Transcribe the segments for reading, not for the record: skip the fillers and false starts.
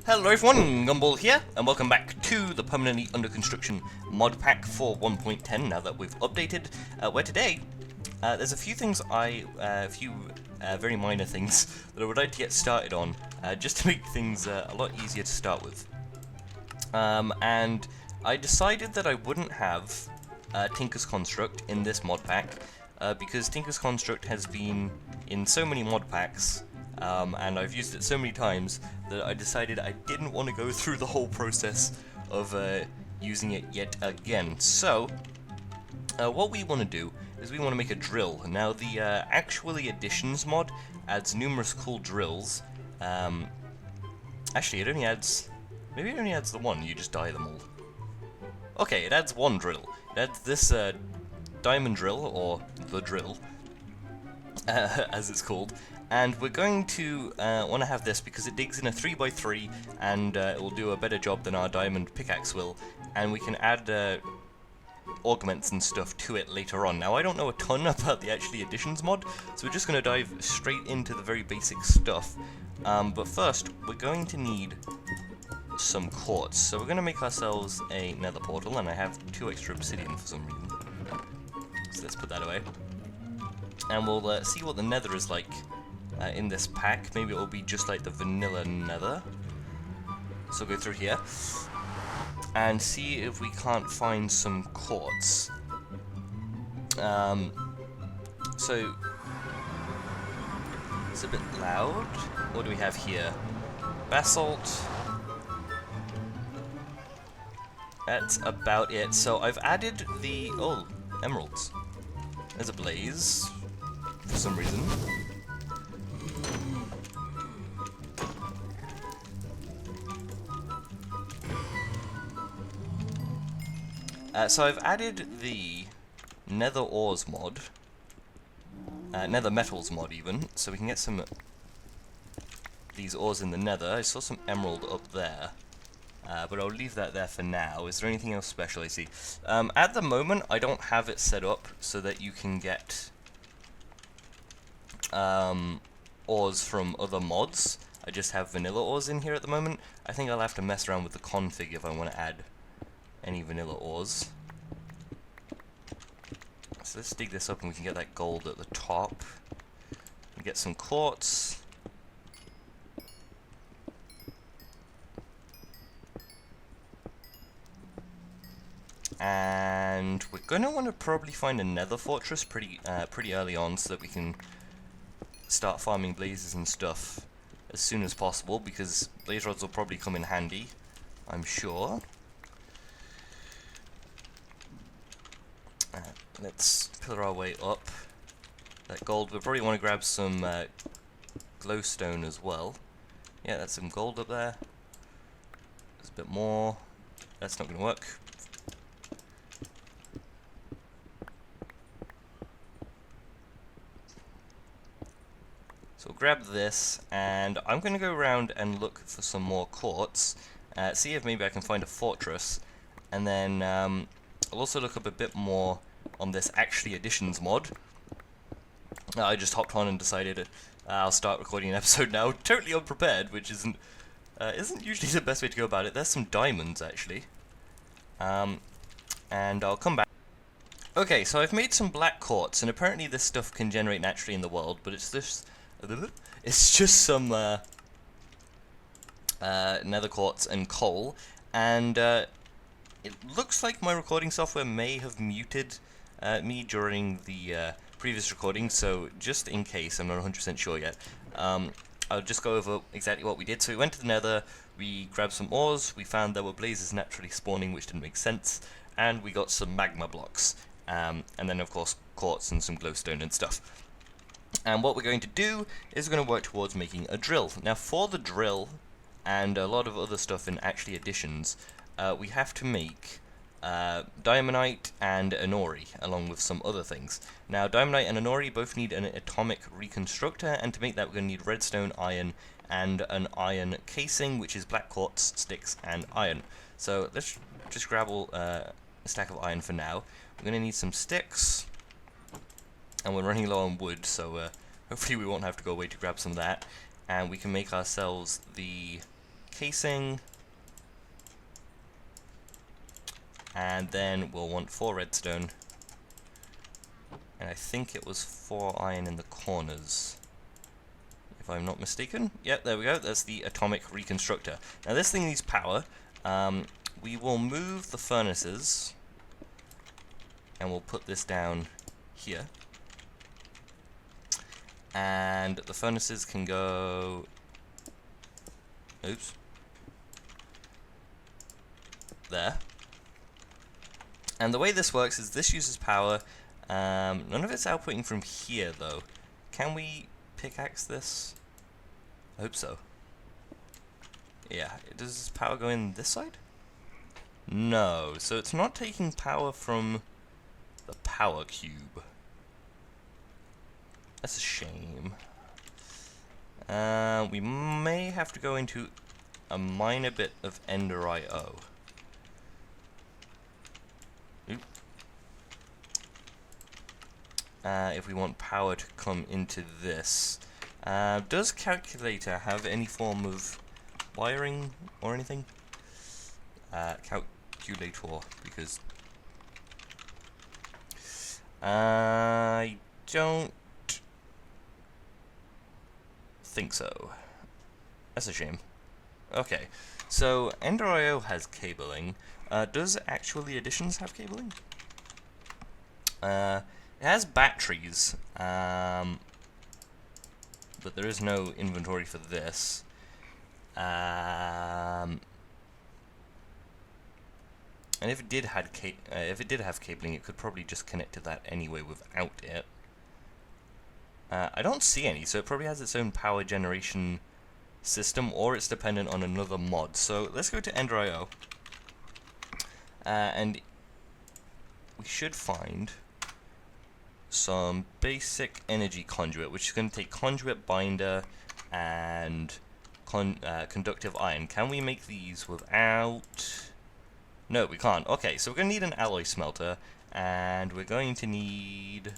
Hello everyone, Gumball here, and welcome back to the permanently under construction mod pack for 1.10 now that we've updated, where today, there's a few things very minor things that I would like to get started on, just to make things a lot easier to start with. And I decided that I wouldn't have Tinker's Construct in this mod pack, because Tinker's Construct has been in so many mod packs, and I've used it so many times that I decided I didn't want to go through the whole process of using it yet again. So, what we want to do is we want to make a drill. Now, the Actually Additions mod adds numerous cool drills. Actually, it only adds... Maybe it only adds the one, you just dye them all. Okay, it adds one drill. It adds this diamond drill, or the drill, as it's called. And we're going to want to have this because it digs in a 3x3 and it will do a better job than our diamond pickaxe will, and we can add augments and stuff to it later on. Now, I don't know a ton about the Actually Additions mod, so we're just going to dive straight into the very basic stuff. But first, we're going to need some quartz. So we're going to make ourselves a Nether Portal, and I have 2 extra obsidian for some reason. So let's put that away. And we'll see what the Nether is like in this pack. Maybe it will be just like the vanilla Nether. So go through here and see if we can't find some quartz. So it's a bit loud. What do we have here? Basalt. That's about it. So I've added the... oh, emeralds. There's a blaze for some reason. So I've added the Nether Ores mod, Nether Metals mod even, so we can get some these ores in the Nether. I saw some emerald up there, but I'll leave that there for now. Is there anything else special I see? At the moment, I don't have it set up so that you can get ores from other mods. I just have vanilla ores in here at the moment. I think I'll have to mess around with the config if I want to add any vanilla ores. So let's dig this up and we can get that gold at the top. And get some quartz. And we're going to want to probably find a nether fortress pretty early on so that we can start farming blazes and stuff as soon as possible, because blaze rods will probably come in handy, I'm sure. Let's pillar our way up. That gold, we'll probably want to grab some glowstone as well. Yeah, that's some gold up there. There's a bit more. That's not going to work. So we'll grab this, and I'm going to go around and look for some more quartz. See if maybe I can find a fortress. And then I'll also look up a bit more on this Actually Additions mod. I just hopped on and decided I'll start recording an episode now, totally unprepared, which isn't usually the best way to go about it. There's some diamonds actually, and I'll come back. Okay, so I've made some black quartz, and apparently this stuff can generate naturally in the world, but it's just some nether quartz and coal, and it looks like my recording software may have muted me during the previous recording, so just in case, I'm not 100% sure yet, I'll just go over exactly what we did. So we went to the Nether, we grabbed some ores, we found there were blazes naturally spawning, which didn't make sense, and we got some magma blocks, and then of course quartz and some glowstone and stuff. And what we're going to do is we're going to work towards making a drill. Now, for the drill and a lot of other stuff in Actually Additions, we have to make diamondite and an ore, along with some other things. Now, diamondite and an ore both need an atomic reconstructor, and to make that we're going to need redstone, iron, and an iron casing, which is black quartz, sticks, and iron. So let's just grab a stack of iron for now. We're going to need some sticks, and we're running low on wood, so hopefully we won't have to go away to grab some of that. And we can make ourselves the casing. And then we'll want 4 redstone. And I think it was 4 iron in the corners, if I'm not mistaken. Yep, there we go. That's the atomic reconstructor. Now this thing needs power. We will move the furnaces, and we'll put this down here. And the furnaces can go... Oops. There. And the way this works is this uses power. None of it's outputting from here, though. Can we pickaxe this? I hope so. Yeah, does power go in this side? No, so it's not taking power from the power cube. That's a shame. We may have to go into a minor bit of Ender IO. If we want power to come into this. Does Calculator have any form of wiring or anything? Calculator, because I don't think so. That's a shame. Okay, so Ender IO has cabling. Does Actually Additions have cabling? It has batteries, but there is no inventory for this. And if it did have cabling, it could probably just connect to that anyway without it. I don't see any, so it probably has its own power generation system, or it's dependent on another mod. So let's go to Ender IO, and we should find some basic energy conduit, which is going to take Conduit Binder and Conductive Iron. Can we make these without... No, we can't. Okay, so we're going to need an alloy smelter, and we're going to need...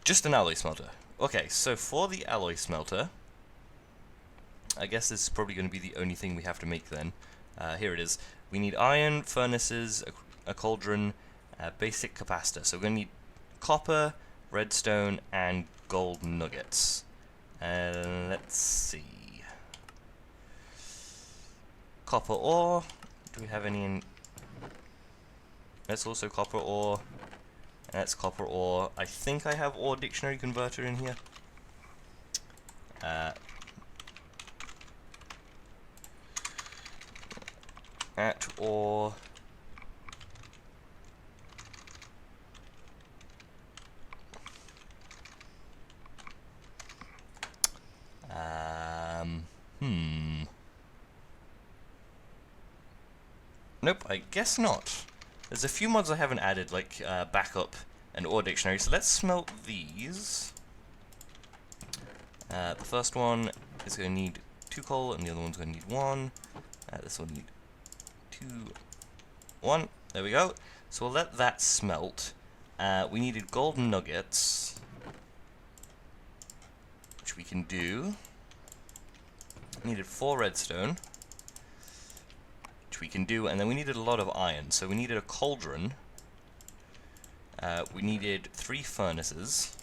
just an alloy smelter. Okay, so for the alloy smelter, I guess this is probably going to be the only thing we have to make then. Here it is. We need iron, furnaces, a cauldron, basic capacitor. So we're going to need copper, redstone, and gold nuggets. Let's see. Copper ore. Do we have any in... That's also copper ore. That's copper ore. I think I have ore dictionary converter in here. At ore. Nope, I guess not. There's a few mods I haven't added, like backup and ore dictionary, so let's smelt these. The first one is going to need 2 coal, and the other one's going to need 1. This will need 2, 1. There we go. So we'll let that smelt. We needed golden nuggets, which we can do. Needed 4 redstone, which we can do, and then we needed a lot of iron. So we needed a cauldron. We needed 3 furnaces.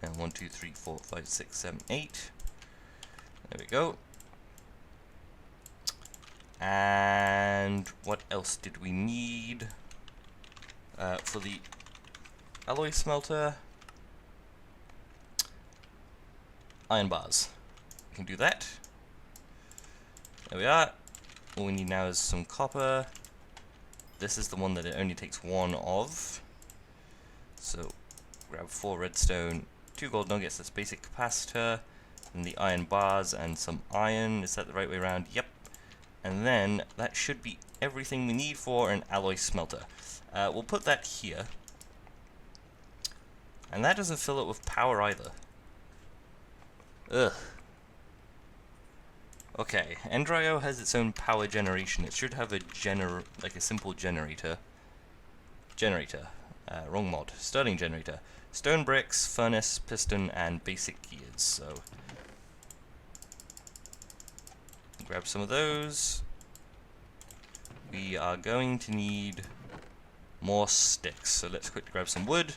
And 1, 2, 3, 4, 5, 6, 7, 8. There we go. And what else did we need for the alloy smelter? Iron bars. We can do that. There we are. All we need now is some copper. This is the one that it only takes 1 of. So grab 4 redstone, 2 gold nuggets, that's basic capacitor, and the iron bars and some iron. Is that the right way around? Yep. And then that should be everything we need for an alloy smelter. We'll put that here. And that doesn't fill it with power either. Ugh. Okay, Ender IO has its own power generation. It should have a simple generator. Wrong mod. Stirling generator. stone bricks, furnace, piston, and basic gears. So grab some of those. We are going to need more sticks, so let's quickly grab some wood.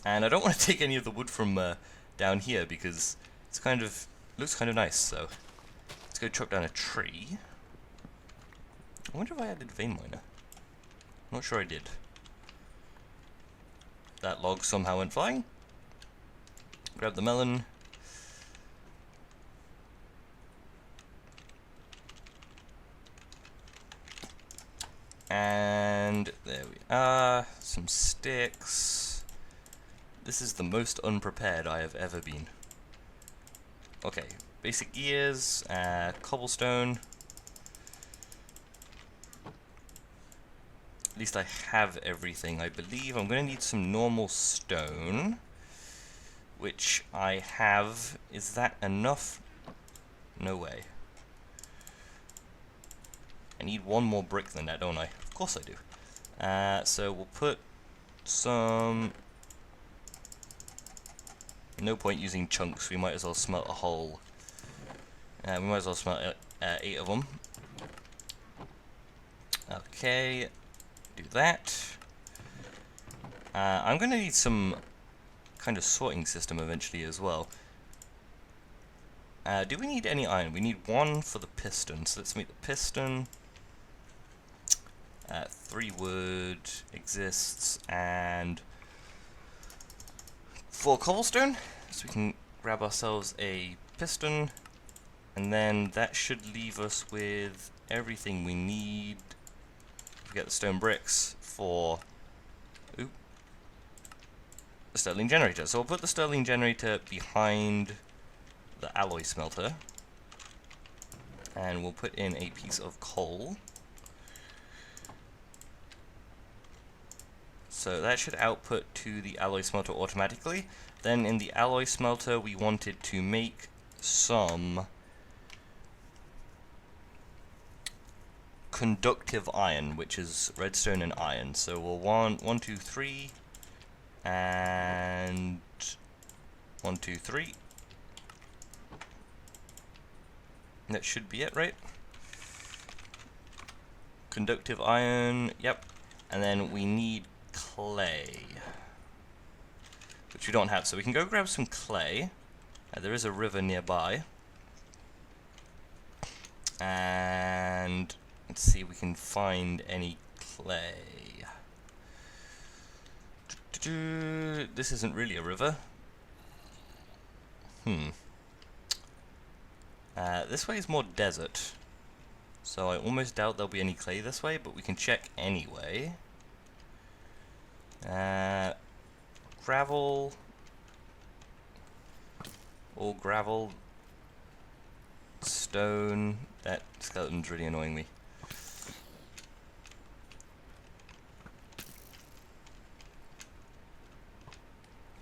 And I don't want to take any of the wood from down here because it's looks kind of nice. So let's go chop down a tree. I wonder if I added vein miner. Not sure I did. That log somehow went flying. Grab the melon. And there we are. Some sticks. This is the most unprepared I have ever been. Okay, basic gears, cobblestone. At least I have everything, I believe. I'm going to need some normal stone, which I have. Is that enough? No way. I need one more brick than that, don't I? Of course I do. So we'll put some... No point using chunks, we might as well smelt a whole... we might as well smelt 8 of them. Okay, do that. I'm going to need some kind of sorting system eventually as well. Do we need any iron? We need 1 for the piston, so let's make the piston. 3 wood exists, and 4 cobblestone, so we can grab ourselves a piston, and then that should leave us with everything we need. We get the stone bricks for the sterling generator. So we'll put the sterling generator behind the alloy smelter, and we'll put in a piece of coal. So that should output to the alloy smelter automatically. Then in the alloy smelter we wanted to make some conductive iron, which is redstone and iron. So we'll want 1, 2, 3, and 1, 2, 3. That should be it, right? Conductive iron, yep. And then we need clay, which we don't have, so we can go grab some clay. There is a river nearby, and let's see if we can find any clay. This isn't really a river. This way is more desert, so I almost doubt there'll be any clay this way, but we can check anyway. Gravel, all gravel, stone. That skeleton's really annoying me.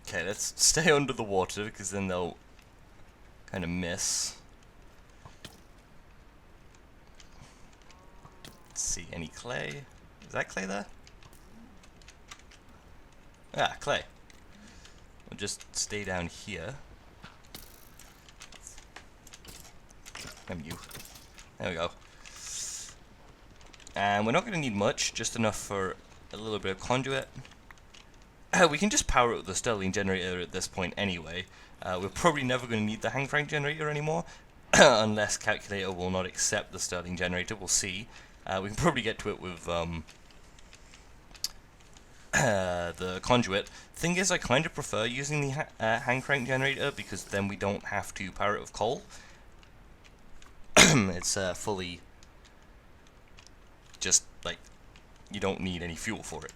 Okay, let's stay under the water because then they'll kind of miss. Let's see, any clay? Is that clay there? Ah, clay. We'll just stay down here. There we go. And we're not going to need much, just enough for a little bit of conduit. We can just power up the sterling generator at this point anyway. We're probably never going to need the hang crank generator anymore, unless calculator will not accept the sterling generator. We'll see. We can probably get to it with the conduit. Thing is, I kind of prefer using the hang crank generator because then we don't have to power it with coal. It's fully just like you don't need any fuel for it.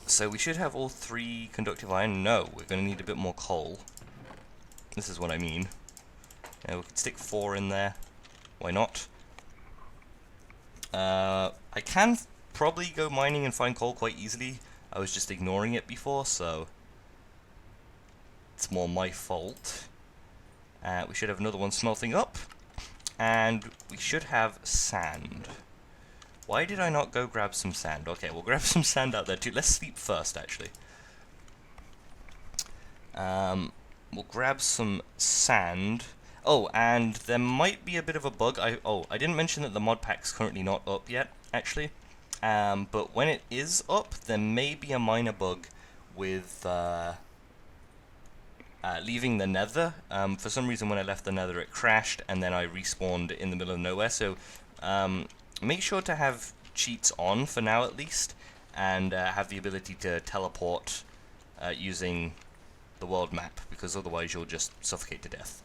So we should have all 3 conductive iron. No, we're going to need a bit more coal. This is what I mean. Yeah, we could stick 4 in there. Why not? I can probably go mining and find coal quite easily. I was just ignoring it before, so it's more my fault. We should have another one smelting up, and we should have sand. Why did I not go grab some sand? Okay, we'll grab some sand out there too. Let's sleep first, actually. We'll grab some sand. Oh, and there might be a bit of a bug. I didn't mention that the mod pack's currently not up yet, actually. But when it is up, there may be a minor bug with leaving the nether. For some reason, when I left the nether, it crashed, and then I respawned in the middle of nowhere. So make sure to have cheats on for now, at least, and have the ability to teleport using the world map, because otherwise you'll just suffocate to death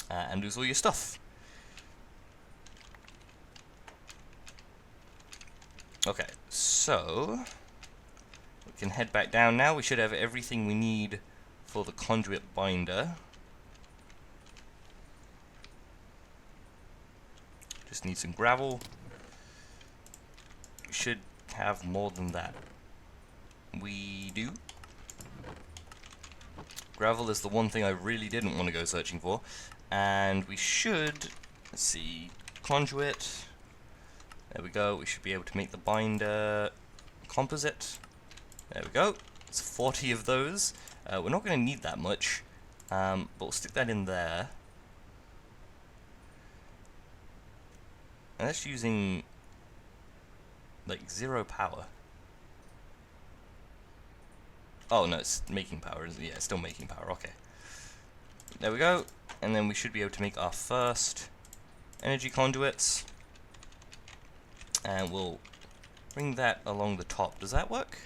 and lose all your stuff. Okay, so we can head back down now. We should have everything we need for the Conduit Binder. Just need some gravel. We should have more than that. We do. Gravel is the one thing I really didn't want to go searching for. And we should, let's see, conduit. There we go. We should be able to make the binder composite. There we go. It's 40 of those. We're not going to need that much, but we'll stick that in there. And that's using like 0 power. Oh no, it's making power, isn't it? Yeah, it's still making power. Okay. There we go. And then we should be able to make our first energy conduits. And we'll bring that along the top. Does that work?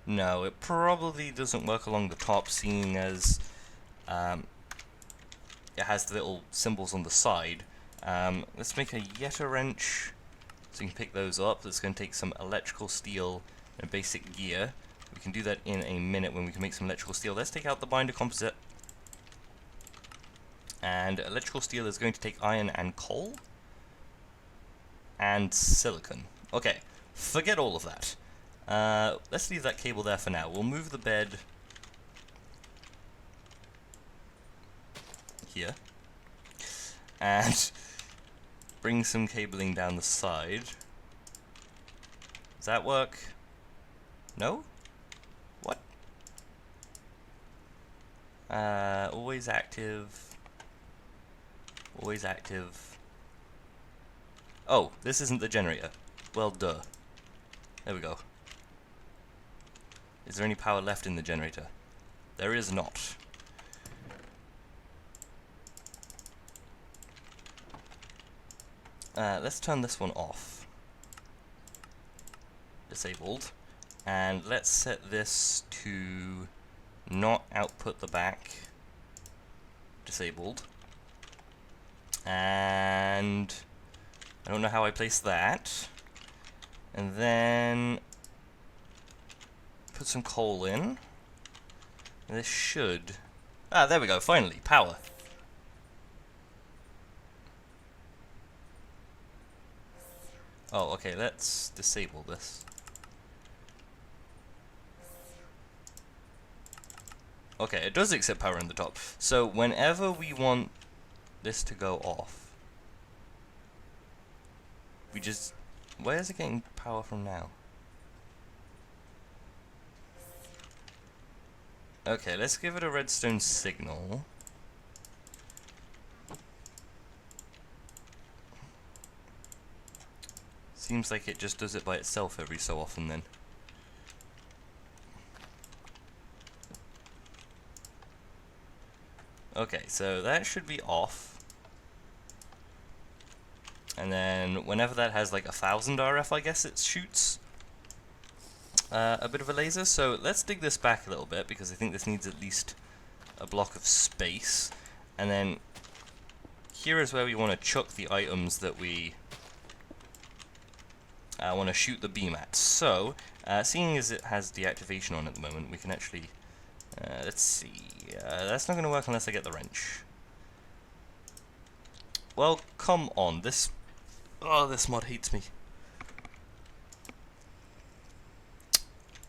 No, it probably doesn't work along the top, seeing as it has the little symbols on the side. Let's make a Yeta wrench, so you can pick those up. That's going to take some electrical steel and basic gear. We can do that in a minute when we can make some electrical steel. Let's take out the binder composite. And electrical steel is going to take iron and coal. And silicon. Okay, forget all of that. Let's leave that cable there for now. We'll move the bed here. And bring some cabling down the side. Does that work? No? What? Always active. Always active. Oh, this isn't the generator. Well, duh. There we go. Is there any power left in the generator? There is not. Let's turn this one off. Disabled. And let's set this to not output the back. Disabled. And I don't know how I place that. And then put some coal in. And this should... Ah, there we go, finally, power. Oh, okay, let's disable this. Okay, it does accept power in the top. So whenever we want this to go off, we just... Where is it getting power from now? Okay, let's give it a redstone signal. Seems like it just does it by itself every so often then. Okay, so that should be off. And then whenever that has like 1000 RF, I guess it shoots a bit of a laser. So let's dig this back a little bit, because I think this needs at least a block of space. And then here is where we want to chuck the items that we want to shoot the beam at. So, seeing as it has deactivation on at the moment, we can actually... let's see... that's not going to work unless I get the wrench. Well, come on, this... Oh, this mod hates me.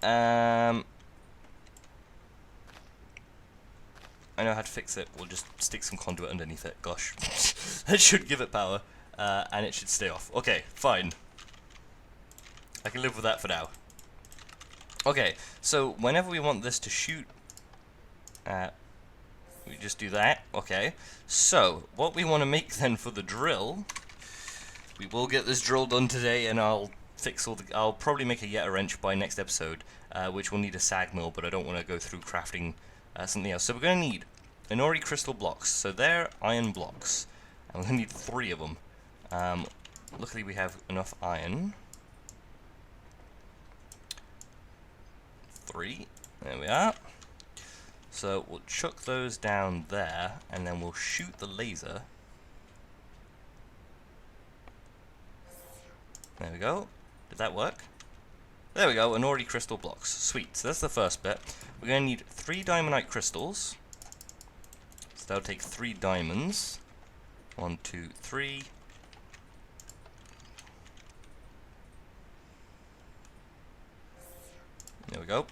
I know how to fix it. We'll just stick some conduit underneath it. Gosh. That should give it power. and it should stay off. Okay, fine. I can live with that for now. Okay, so whenever we want this to shoot, we just do that. Okay, so what we want to make then for the drill, we will get this drill done today, and I'll fix all the. I'll probably make a Yeta wrench by next episode, which will need a sag mill, but I don't want to go through crafting something else. So we're going to need Inori crystal blocks. So they're iron blocks, and we're going to need 3 of them. Luckily, we have enough iron. 3. There we are. So we'll chuck those down there, and then we'll shoot the laser. There we go. Did that work? There we go, Inori crystal blocks. Sweet. So that's the first bit. We're going to need 3 diamondite crystals. So that'll take 3 diamonds. 1, 2, 3. There we go.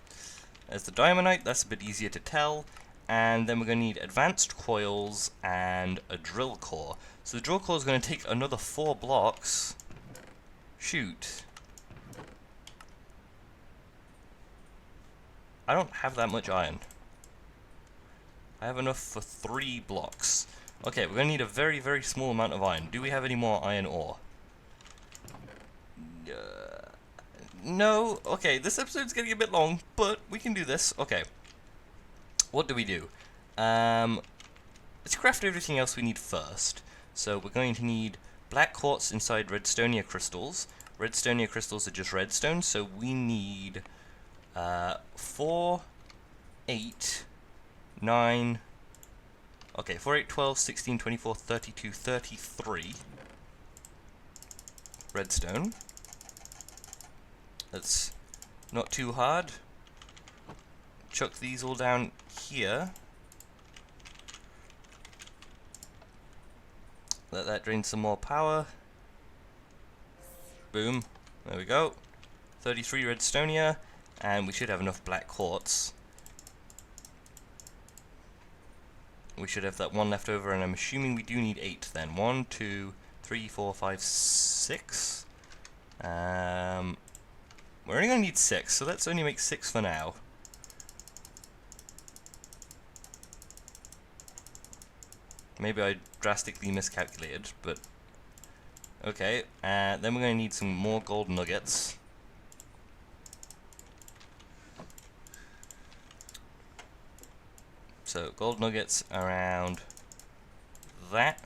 There's the diamondite, that's a bit easier to tell. And then we're going to need advanced coils and a drill core. So the drill core is going to take another 4 blocks. Shoot. I don't have that much iron. I have enough for 3 blocks. Okay, we're going to need a very, very small amount of iron. Do we have any more iron ore? No. Okay, this episode's getting a bit long, but we can do this. Okay. What do we do? Let's craft everything else we need first. So we're going to need black quartz inside redstonia crystals. Redstonia crystals are just redstone, so we need 4, 8, 9... Okay, 4, 8, 12, 16, 24, 32, 33 redstone. That's not too hard. Chuck these all down here. Let that drain some more power. Boom. There we go. 33 redstonia, and we should have enough black quartz. We should have that 1 left over, and I'm assuming we do need 8 then. 1, 2, 3, 4, 5, 6. We're only going to need 6, so let's only make 6 for now. Maybe I drastically miscalculated, but okay. Then we're going to need some more gold nuggets. So gold nuggets around that.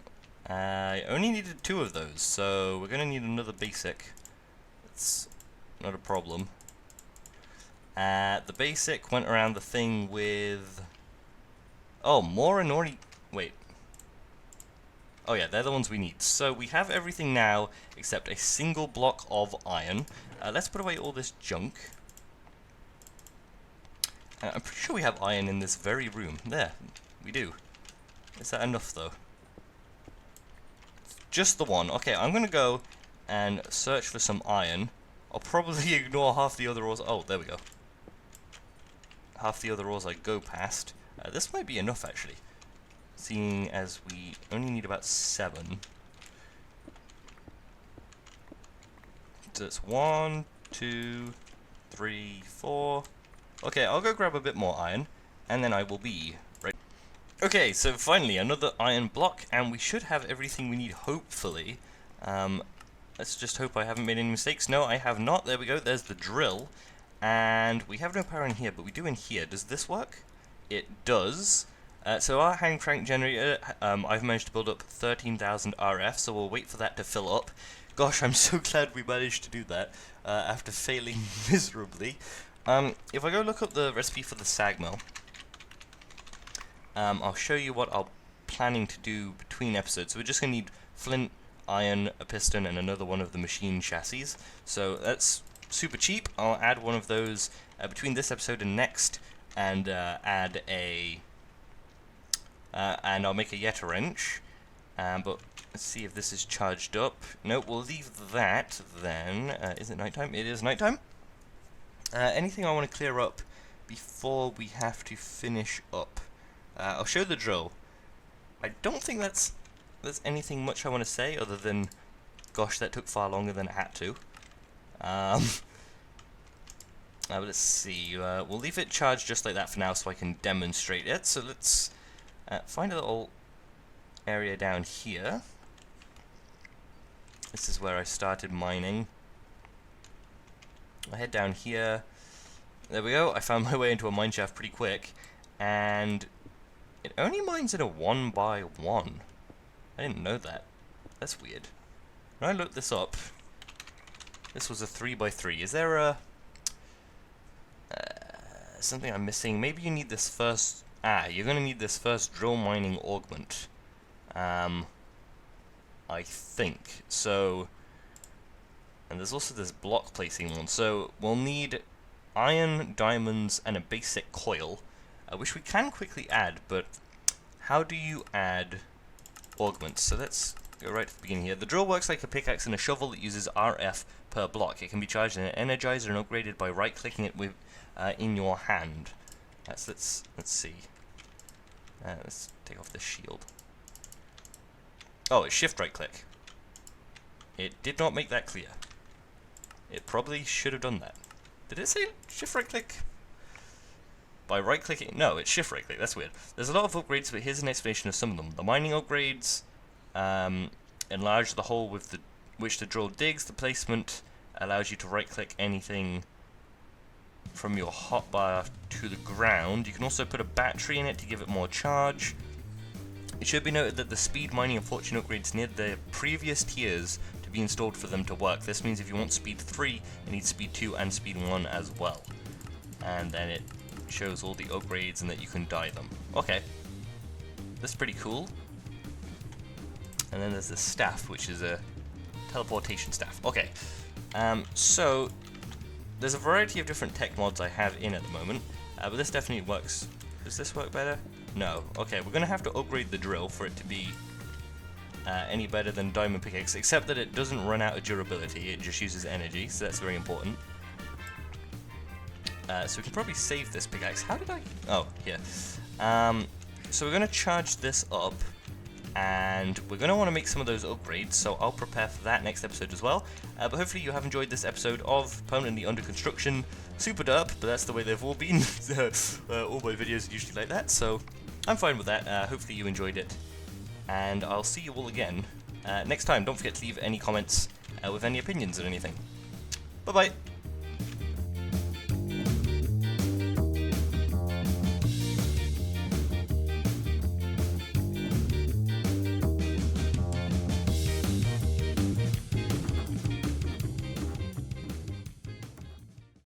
I only needed 2 of those, so we're going to need another basic. It's not a problem. The basic went around the thing with... Oh, more Inori... Wait. Oh yeah, they're the ones we need. So we have everything now except a single block of iron. Let's put away all this junk. I'm pretty sure we have iron in this very room. There, we do. Is that enough though? Just the 1. Okay, I'm gonna go and search for some iron. I'll probably ignore half the other ores. Oh, there we go. Half the other ores I go past. This might be enough actually, seeing as we only need about 7. So it's 1, 2, 3, 4. Okay, I'll go grab a bit more iron, and then I will be ready. Okay, so finally another iron block, and we should have everything we need, hopefully. Let's just hope I haven't made any mistakes. No, I have not. There we go. There's the drill. And we have no power in here, but we do in here. Does this work? It does. So our hand crank generator, I've managed to build up 13,000 RF, so we'll wait for that to fill up. Gosh, I'm so glad we managed to do that after failing miserably. If I go look up the recipe for the sag mill, I'll show you what I'm planning to do between episodes. So we're just going to need flint, iron, a piston, and another one of the machine chassis. So that's super cheap. I'll add one of those between this episode and next, and add a... and I'll make a Yeta wrench. But let's see if this is charged up. Nope, we'll leave that then. Is it nighttime? It is nighttime. Anything I want to clear up before we have to finish up? I'll show the drill. I don't think there's anything much I want to say other than Gosh, that took far longer than it had to. But let's see, we'll leave it charged just like that for now so I can demonstrate it. So let's find a little area down here. This is where I started mining. I head down here. There we go, I found my way into a mine shaft pretty quick. And it only mines in a 1x1. I didn't know that. That's weird. When I looked this up, this was a 3x3. Is there a... something I'm missing? Maybe you need this first... you're going to need this first drill mining augment. I think. So... And there's also this block placing one. So we'll need iron, diamonds, and a basic coil, which we can quickly add, but how do you add augments? So let's go right to the beginning here. The drill works like a pickaxe and a shovel that uses RF per block. It can be charged in an energizer and upgraded by right-clicking it with in your hand. Let's see. Let's take off the shield. Oh, it's shift right-click. It did not make that clear. It probably should have done that. Did it say shift right-click? By right-clicking? No, it's shift right-click. That's weird. There's a lot of upgrades, but here's an explanation of some of them. The mining upgrades enlarge the hole with which the drill digs. The placement allows you to right-click anything from your hotbar to the ground. You can also put a battery in it to give it more charge. It should be noted that the speed, mining, and fortune upgrades near the previous tiers to be installed for them to work. This means if you want speed 3, it needs speed 2 and speed 1 as well. And then it shows all the upgrades and that you can dye them. Okay. That's pretty cool. And then there's the staff, which is a teleportation staff. Okay. So there's a variety of different tech mods I have in at the moment, but this definitely works. Does this work better? No. Okay, we're going to have to upgrade the drill for it to be any better than diamond pickaxe, except that it doesn't run out of durability, it just uses energy, so that's very important. So we can probably save this pickaxe. How did I... Oh, here. So we're going to charge this up, and we're going to want to make some of those upgrades, so I'll prepare for that next episode as well. But hopefully you have enjoyed this episode of Permanently Under Construction. Super derp, but that's the way they've all been. All my videos are usually like that, so I'm fine with that. Hopefully you enjoyed it, and I'll see you all again next time. Don't forget to leave any comments with any opinions or anything. Bye-bye!